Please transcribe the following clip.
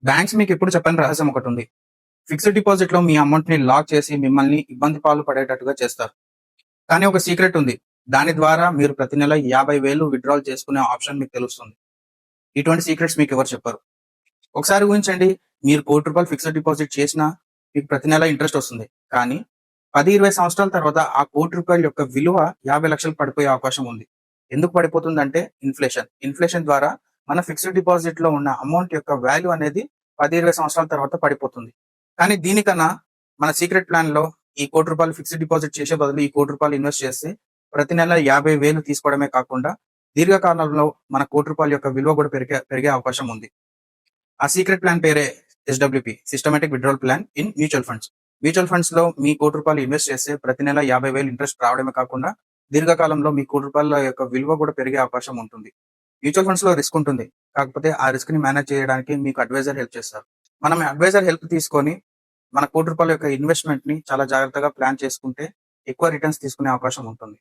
Banks మీకు ఎప్పుడు చెప్పని రహస్యం ఒకటి ఉంది. ఫిక్స్డ్ డిపాజిట్ లో మీ అమౌంట్ ని లాక్ చేసి మిమ్మల్ని ఇబ్బంది పాలు పడేటట్టుగా చేస్తారు. కానీ ఒక సీక్రెట్ ఉంది. దాని ద్వారా మీరు ప్రతి నెల 50,000 విత్‌డ్రాల్ చేసుకునే ఆప్షన్ మీకు తెలుస్తుంది. ఇటువంటి సీక్రెట్స్ మీకు ఎవరు చెప్పరు. ఒకసారి ఊహించండి, మీరు ₹1,00,00,000 ఫిక్స్డ్ డిపాజిట్ చేసినా మీకు ప్రతి నెల ఇంట్రెస్ట్ వస్తుంది. కానీ 10, 20 సంవత్సరాల తర్వాత ఆ ₹1,00,00,000 యొక్క విలువ 50,00,000 పడిపోయే అవకాశం ఉంది. ఎందుకు పడిపోతుందంటే ఇన్‌ఫ్లేషన్. ఇన్‌ఫ్లేషన్ ద్వారా మన ఫిక్స్డ్ డిపాజిట్ లో ఉన్న అమౌంట్ యొక్క వాల్యూ అనేది 10, 20 సంవత్సరాల తర్వాత పడిపోతుంది. కానీ దీనికన్నా మన సీక్రెట్ ప్లాన్ లో ఈ ₹1,00,00,000 ఫిక్స్డ్ డిపాజిట్ చేసే బదులు ఈ ₹1,00,00,000 ఇన్వెస్ట్ చేస్తే ప్రతి నెల 50,000 తీసుకోవడమే కాకుండా దీర్ఘకాలంలో మన ₹1,00,00,000 యొక్క విలువ కూడా పెరిగే పెరిగే అవకాశం ఉంది. ఆ సీక్రెట్ ప్లాన్ పేరే SWP, systematic withdrawal plan in mutual funds. Mutual funds లో మీ ₹1,00,00,000 ఇన్వెస్ట్ చేస్తే ప్రతి నెల 50,000 ఇంట్రెస్ట్ రావడమే కాకుండా దీర్ఘకాలంలో మీ ₹1,00,00,000 యొక్క విలువ కూడా పెరిగే అవకాశం ఉంటుంది. మ్యూచువల్ ఫండ్స్ లో రిస్క్ ఉంటుంది. కాకపోతే ఆ రిస్క్ ని మేనేజ్ చేయడానికి మీకు అడ్వైజర్ హెల్ప్ చేస్తారు. మనం అడ్వైజర్ హెల్ప్ తీసుకొని మన ₹1,00,00,000 యొక్క ఇన్వెస్ట్‌మెంట్ ని చాలా జాగ్రత్తగా ప్లాన్ చేసుకుంటే ఎక్కువ రిటర్న్స్ తీసుకునే అవకాశం ఉంటుంది.